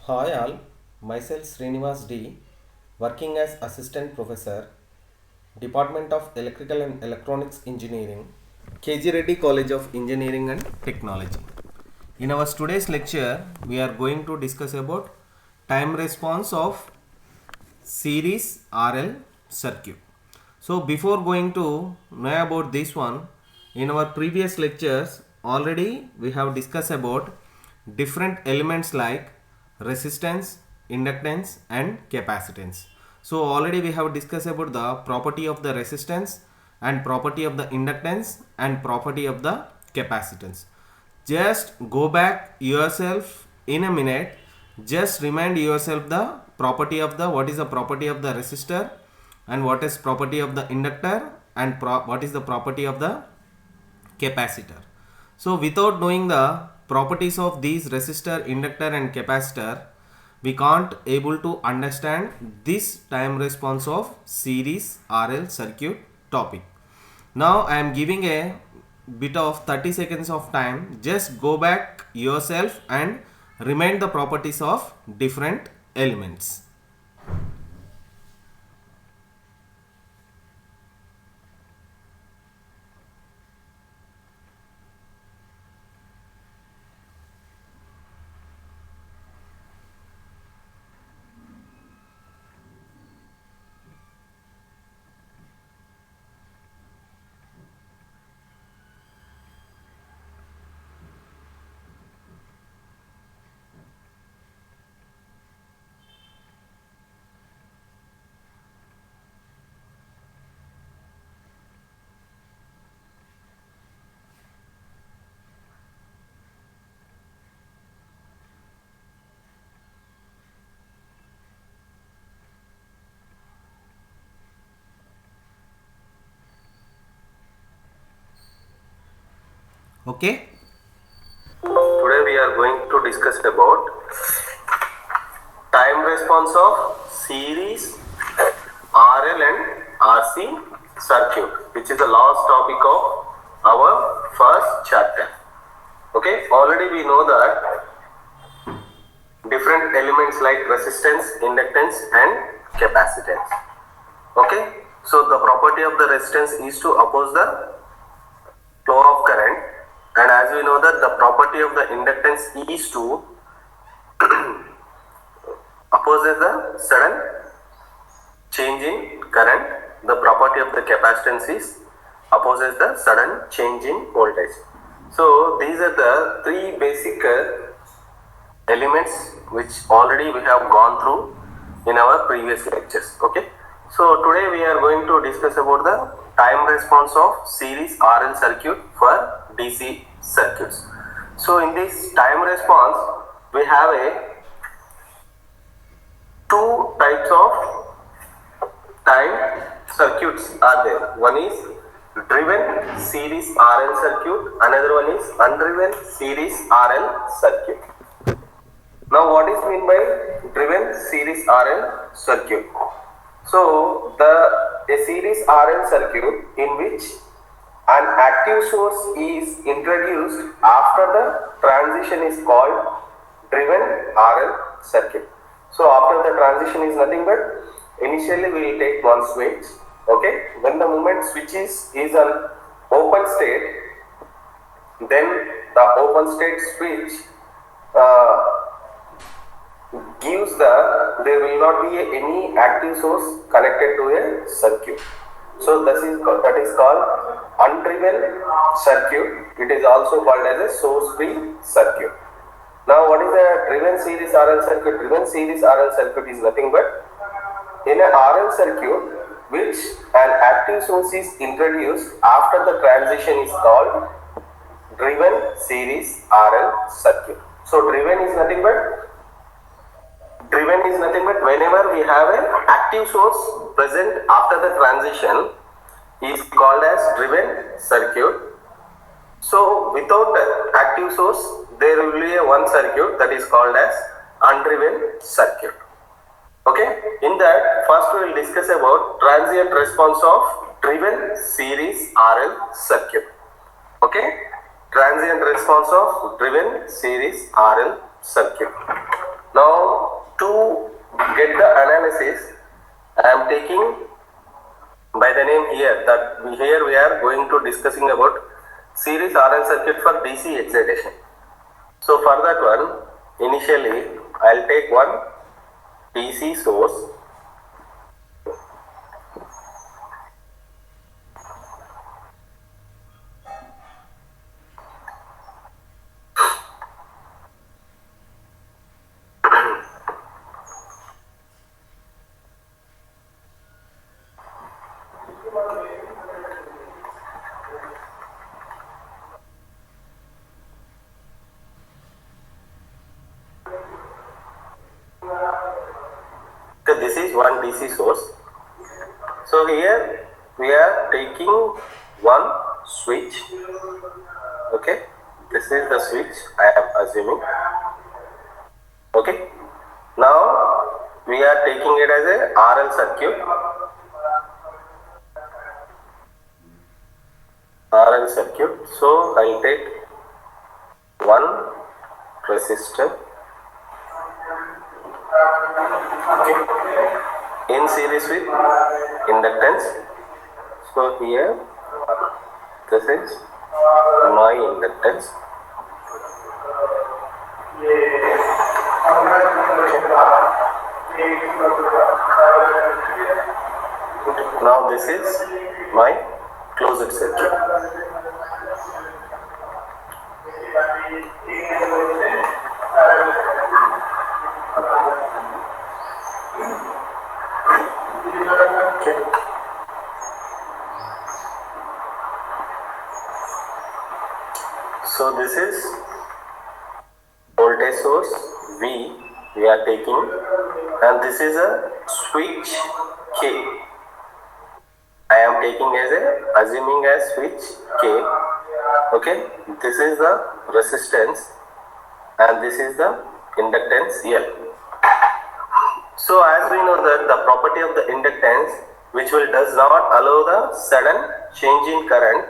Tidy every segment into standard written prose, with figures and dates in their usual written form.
Hi all, myself Srinivas D, working as Assistant Professor, Department of Electrical and Electronics Engineering, KG Reddy College of Engineering and Technology. In our today's lecture, we are going to discuss about time response of series RL circuit. So before going to know about this one, in our previous lectures already we have discussed about different elements like resistance, inductance and capacitance. So already we have discussed about the property of the resistance and property of the inductance and property of the capacitance. Just go back yourself in a minute. Just remind yourself the property of the what is the property of the resistor and what is property of the inductor and what is the property of the capacitor. So without knowing the properties of these resistor, inductor and capacitor, we can't able to understand this time response of series RL circuit topic. Now I am giving a bit of 30 seconds of time. Just go back yourself and remind the properties of different elements. Okay. Today we are going to discuss about time response of series RL and RC circuit, which is the last topic of our first chapter. Okay, already we know that different elements like resistance, inductance and capacitance. Okay, so the property of the resistance is to oppose the flow of current, and as we know that the property of the inductance is to opposes the sudden change in current. The property of the capacitance is opposes the sudden change in voltage. So these are the three basic elements which already we have gone through in our previous lectures. Okay, so today we are going to discuss about the time response of series RL circuit for DC circuits. So in this time response we have two types of time circuits are there. One is driven series RL circuit, another one is undriven series RL circuit. Now what is mean by driven series RL circuit? So a series RL circuit in which an active source is introduced after the transition is called driven RL circuit. So after the transition is nothing but initially we will take one switch. Okay, when the moment switch is an open state, then the open state switch gives there will not be any active source connected to a circuit. So that is called undriven circuit. It is also called as a source free circuit. Now what is a driven series RL circuit? Driven series RL circuit is nothing but in a RL circuit which an active source is introduced after the transition is called driven series RL circuit. So driven is nothing but whenever we have an active source present after the transition is called as driven circuit. So without active source there will be one circuit that is called as undriven circuit. Okay, in that first we will discuss about transient response of driven series RL circuit. Okay, transient response of driven series RL circuit. Now to get the analysis, I am taking by the name here that here we are going to discussing about series RL circuit for DC excitation. So for that one, initially I'll take one DC source. So this is one DC source. So here we are taking one switch. Okay, this is the switch I am assuming. Okay, now we are taking it as a RL circuit. RL circuit. So I'll take one resistor. Okay, in series with inductance. So here this is my inductance. Now this is my closed circuit. Okay. So this is voltage source V we are taking, and this is a switch K. I am taking as a assuming as switch K. Okay, this is the resistance and this is the inductance L. So as we know that the property of the inductance which does not allow the sudden change in current.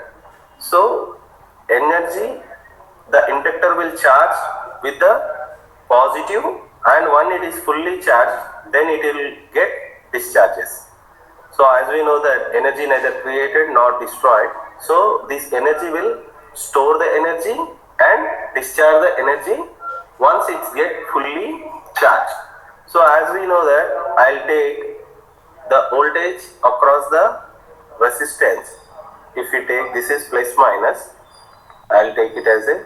So energy, the inductor will charge with the positive, and when it is fully charged then it will get discharges. So as we know that energy neither created nor destroyed, so this energy will store the energy and discharge the energy once it gets fully charged. So as we know that I'll take the voltage across the resistance. If we take this is plus minus, I'll take it as a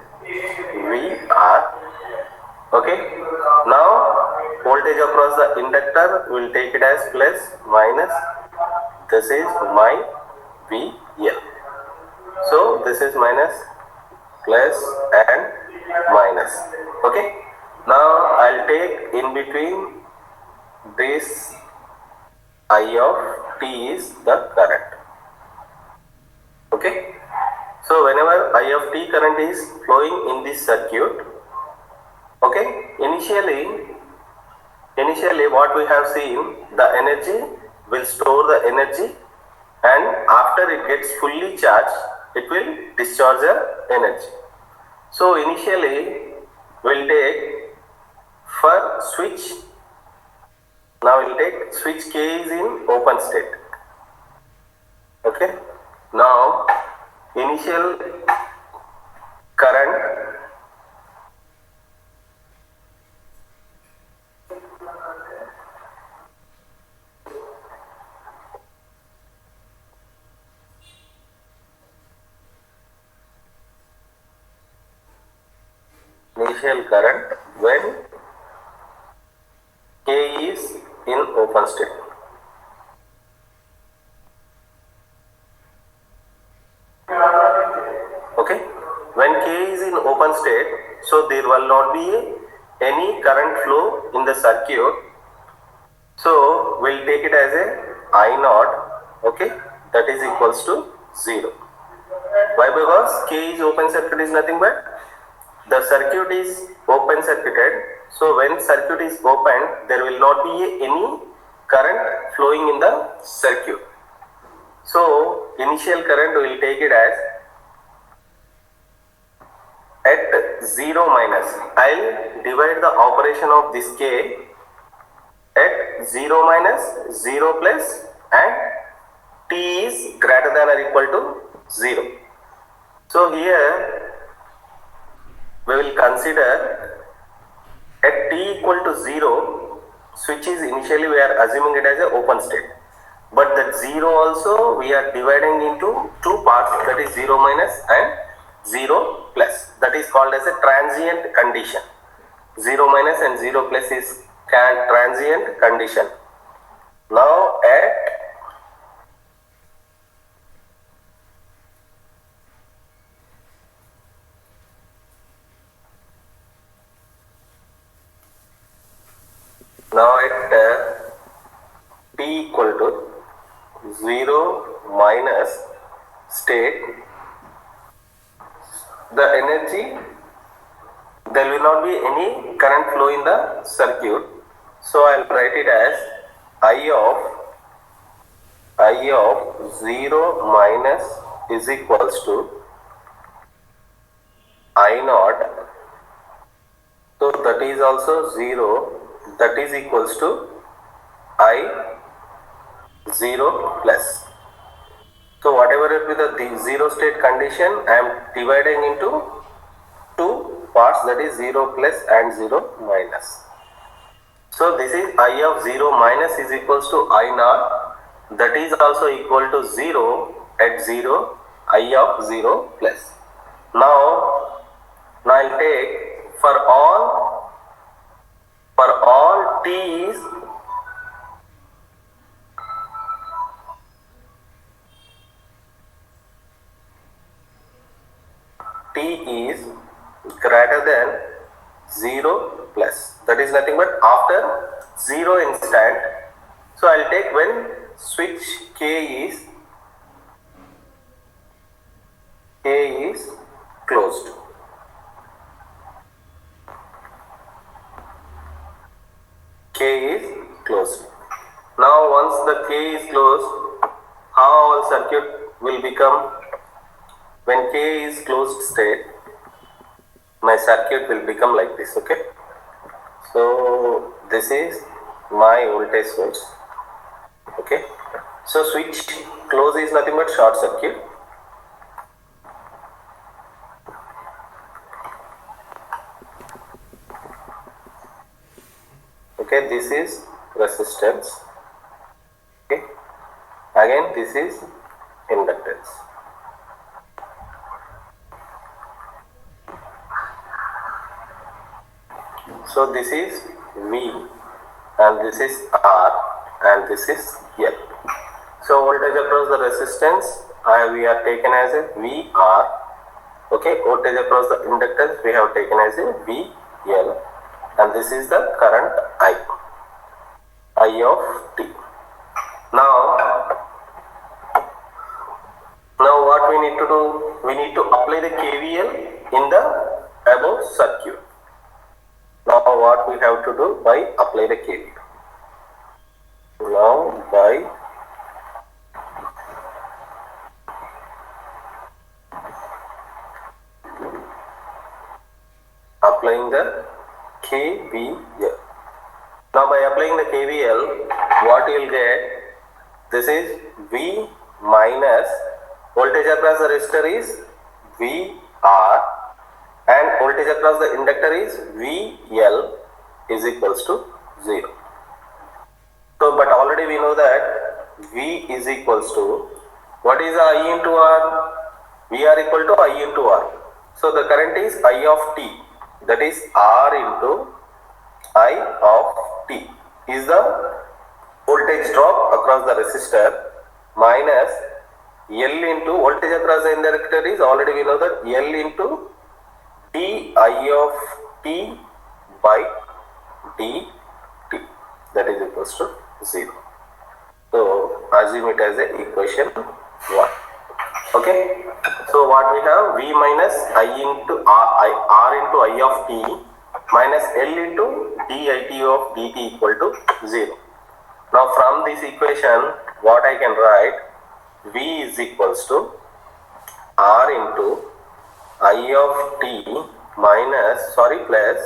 VR. Okay. Now voltage across the inductor will take it as plus minus. This is my VL. So this is minus, plus and minus. Okay. Now I'll take in between this I of t is the current. Okay. So whenever I of t current is flowing in this circuit, okay, initially what we have seen, the energy will store the energy, and after it gets fully charged, it will discharge the energy. So initially we'll take for switch, now we'll take switch K is in open state. Okay, now initial current when K is in open state. Okay, when K is in open state, so there will not be any current flow in the circuit. So we'll take it as a I naught, okay, that is equals to 0. Why? Because K is open circuit is nothing but the circuit is open circuited. So when circuit is open, there will not be any current flowing in the circuit. So initial current will take it as at 0 minus. I'll divide the operation of this k at 0 minus, 0 plus and t is greater than or equal to 0. So here we will consider at t equal to 0, switch is initially we are assuming it as an open state. But that 0 also we are dividing into two parts, that is 0 minus and 0 plus. That is called as a transient condition. 0 minus and 0 plus is transient condition. Now at t equal to 0 minus state, the energy, there will not be any current flow in the circuit. So I will write it as I of 0 minus is equals to I naught. So that is also 0, that is equals to I 0 plus. So whatever it be the 0 state condition, I am dividing into two parts, that is 0 plus and 0 minus. So this is I of 0 minus is equals to I naught, that is also equal to 0 at 0, I of 0 plus. Now I'll take for all t is greater than 0 plus, that is nothing but after 0 instant. So I'll take when switch k is closed. K is closed. Now once the k is closed, how our circuit will become? When k is closed state, my circuit will become like this. Okay, so this is my voltage source. Okay, so switch close is nothing but short circuit. Okay, this is resistance. Okay, again this is inductance. So this is V and this is R and this is L. So voltage across the resistance we are taken as a VR. Okay, voltage across the inductance we have taken as a VL, and this is the current I of t. Now what we need to do? We need to apply the KVL in the above circuit. Now what we have to do? By apply the KVL. Now by applying the KVL. Now by applying the KVL, what you will get? This is V minus voltage across the resistor is VR and voltage across the inductor is VL is equals to 0. So but already we know that V is equals to, what is I into R? VR equal to I into R. So the current is I of t, that is R into I of t is the voltage drop across the resistor minus L into voltage across the inductor is, already we know that L into d I of t by dt, that is equals to 0. So assume it as a equation 1. Okay, so what we have? V minus I into R into I of t minus L into dit of dt equal to 0. Now from this equation, what I can write? V is equals to R into I of t plus,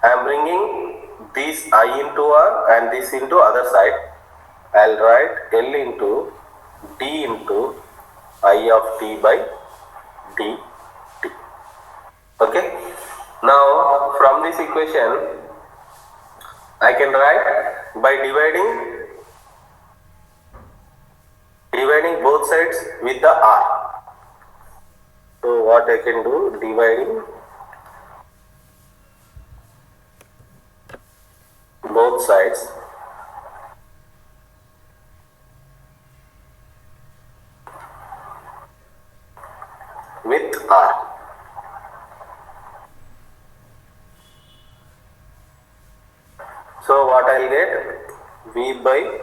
I am bringing this I into R and this into other side. I'll write L into D into I of t by dt. Okay. Now from this equation I can write by dividing both sides with the R. So what I can do, dividing both sides with R. So what I'll get, V by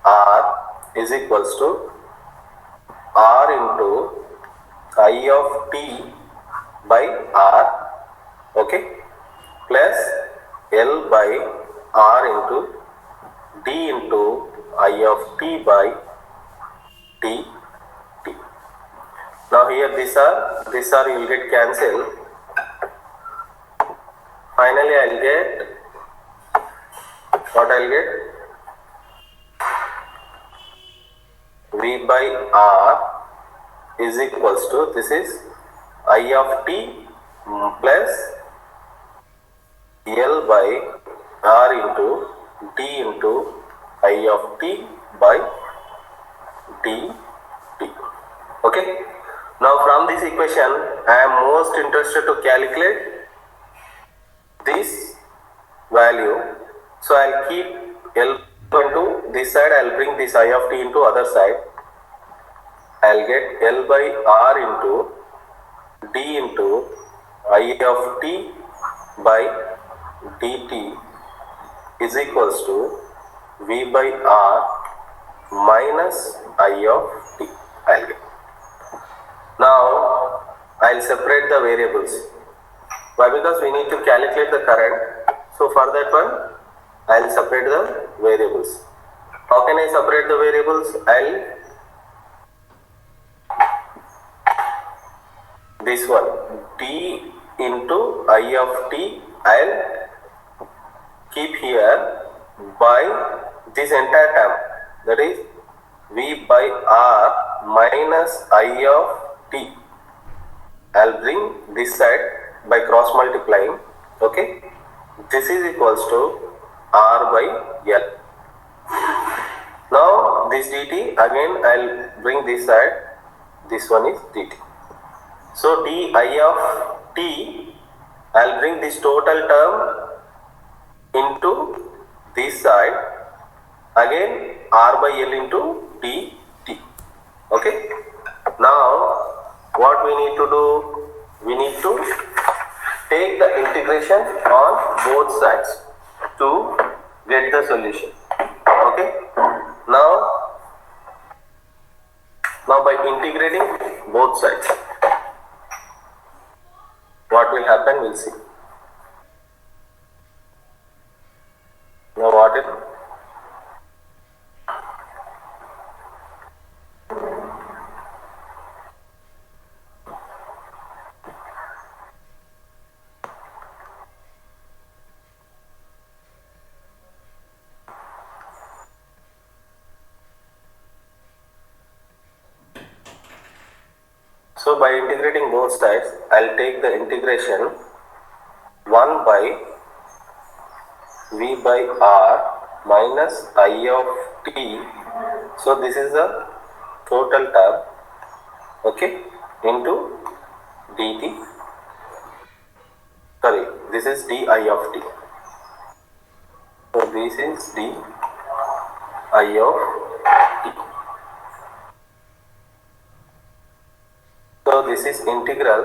R is equals to R into I of t by R, okay, plus L by R into D into I of t by t. Now here these are you will get cancelled. Finally I'll get what I'll get, V by R is equals to, this is I of t plus L by R into D into I of t by dt. Okay. Now from this equation I am most interested to calculate this value. So I'll keep L into this side, I'll bring this I of t into other side. I'll get L by R into D into I of t by dt is equals to V by R minus I of t. I'll get. Now I'll separate the variables. Why? Because we need to calculate the current. So for that one I'll separate the variables. How can I separate the variables? This one, D into I of t, I'll keep here by this entire term, that is V by R minus I of t. I'll bring this side by cross multiplying, okay. This is equals to R by L. Now this dt, again I'll bring this side, this one is dt. So di of t, I'll bring this total term into this side, again R by L into dt. Okay. Now what we need to do, we need to take the integration on both sides to get the solution. Okay. Now by integrating both sides, what will happen, we'll see. Now what is so by integrating both sides, I'll take the integration 1 by V by R minus I of t. So this is the total term, okay, into dt. Sorry, this is di of t. So this is di of t. So this is integral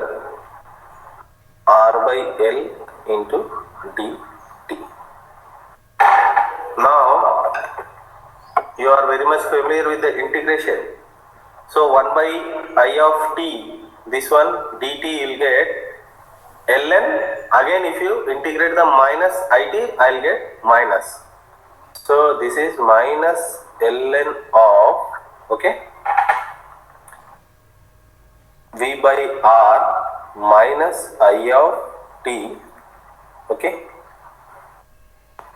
R by L into dt. Now you are very much familiar with the integration. So 1 by I of t, this one dt you will get ln. Again if you integrate the minus it, I will get minus. So this is minus ln of, okay, V by R minus I of t, okay,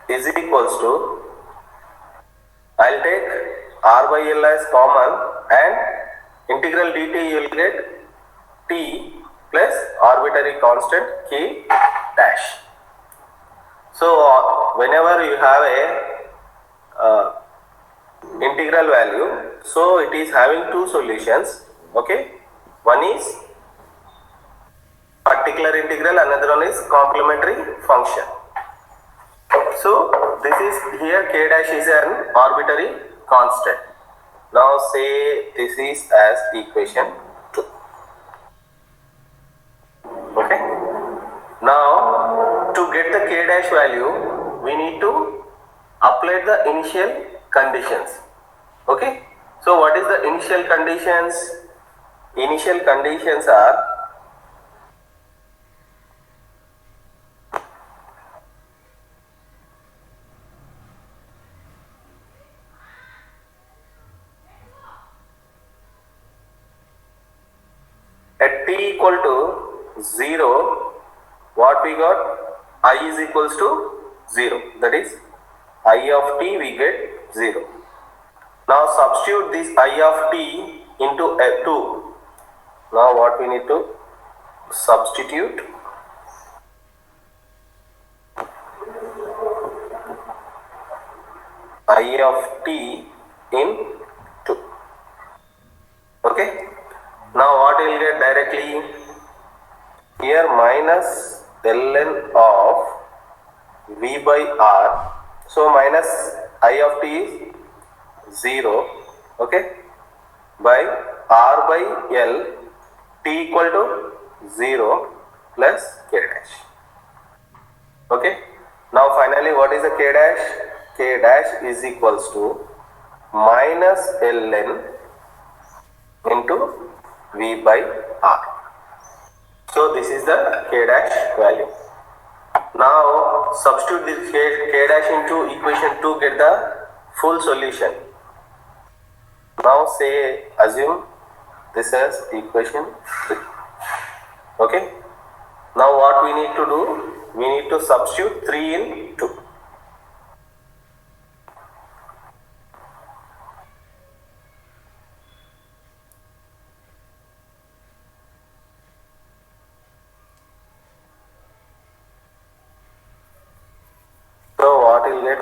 is equals to, I'll take r by l as common and integral dt you will get t plus arbitrary constant k dash. So whenever you have a integral value, so it is having two solutions, okay, one is particular integral, another one is complementary function. So this is here k dash is an arbitrary constant. Now say this is as equation 2. Okay. Now to get the k dash value, we need to apply the initial conditions. Okay. So what is the initial conditions? Initial conditions are at t equal to 0, what we got? I is equals to 0. That is I of t we get 0. Now substitute this I of t into F2. Now what we need to substitute? I of t in 2. Okay. Now what we will get directly? Here minus ln of v by r. So minus I of t is 0, okay, by r by l, t equal to 0 plus k dash. Okay. Now finally what is the k dash? K dash is equals to minus ln into v by r. So this is the k dash value. Now substitute this k dash into equation 2, get the full solution. Now say assume this as equation 3. Okay. Now what we need to do? We need to substitute 3 in 2.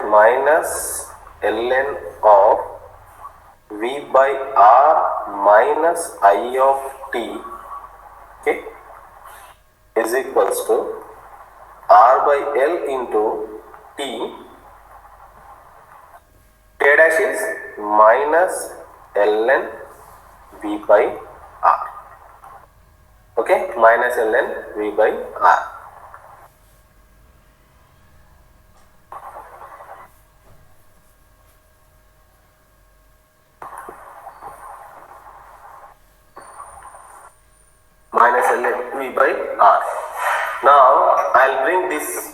Minus ln of v by r minus I of t, okay, is equals to r by l into t. K dash is minus ln v by r. Okay, minus ln v by r. Minus ln v by r. Now I'll bring this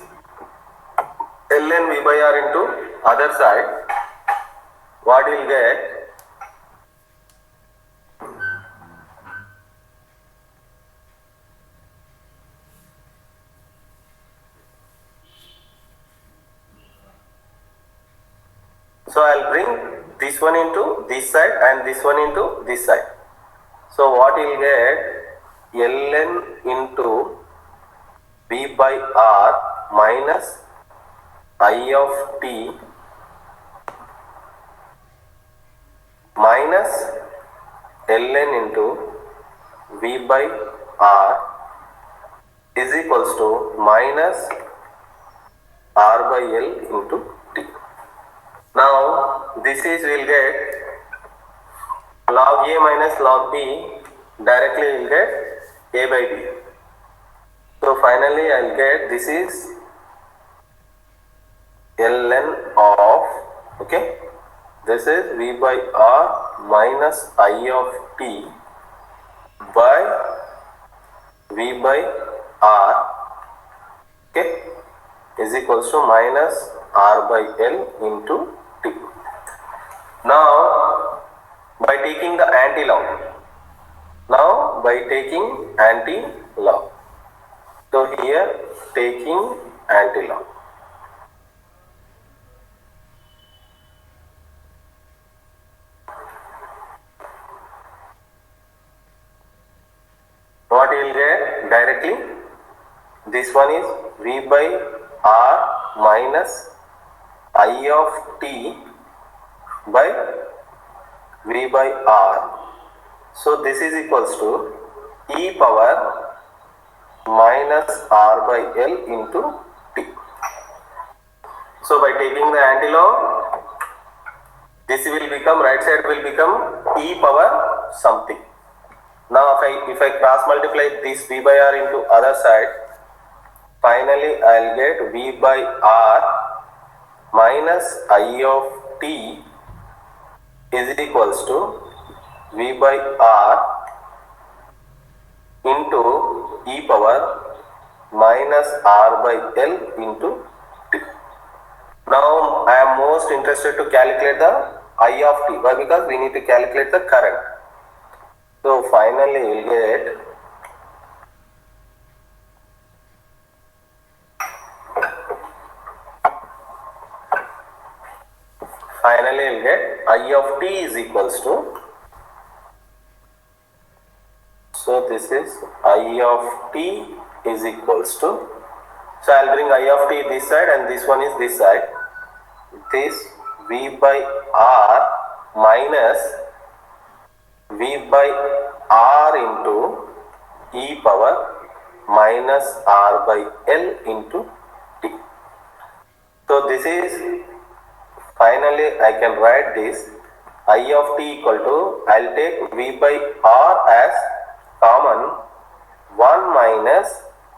ln v by r into other side. What you'll get? So I'll bring this one into this side and this one into this side. So what you'll get? Ln into v by r minus I of t minus ln into v by r is equals to minus r by l into t. Now this is will get log a minus log b, directly will get a by b. So finally I will get this is ln of, okay, this is v by r minus I of t by v by r, okay, is equals to minus r by l into t. Now by taking the anti-log, now by taking anti-log, So here taking antilog. What you will get directly? This one is V by R minus I of t by V by R. So this is equals to e power minus R by L into t. So by taking the antilog, this will become, right side will become e power something. Now if I cross multiply this V by R into other side, finally I will get V by R minus I of t is equals to V by R into e power minus R by L into t. Now I am most interested to calculate the I of t. Why? Because we need to calculate the current. So finally we will get I of t is equals to, so this is I of t is equals to, so I will bring I of t this side and this one is this side, this V by R minus V by R into e power minus R by L into t. So this is, finally I can write this I of t equal to, I will take V by R as common 1 minus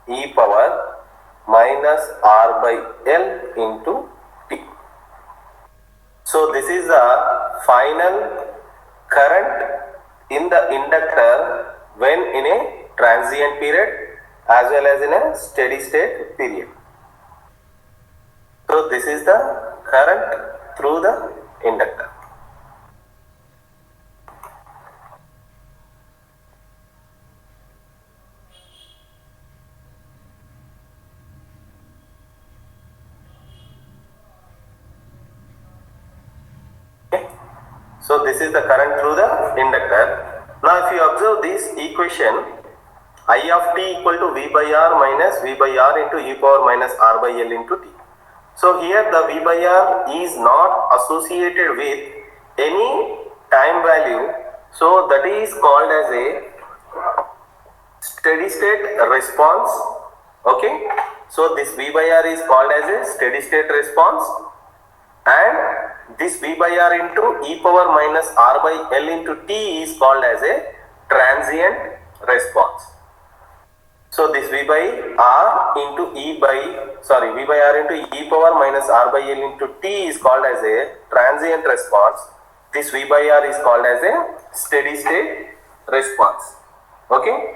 e power minus R by L into t. So this is the final current in the inductor when in a transient period as well as in a steady state period. So this is the current through the inductor. So this is the current through the inductor. Now if you observe this equation, I of t equal to V by R minus V by R into e power minus R by L into t. So here the V by R is not associated with any time value. So that is called as a steady state response. Okay. So this V by R is called as a steady state response, and this V by R into e power minus R by L into t is called as a transient response. So this V by R into V by R into e power minus R by L into t is called as a transient response. This V by R is called as a steady state response. Okay.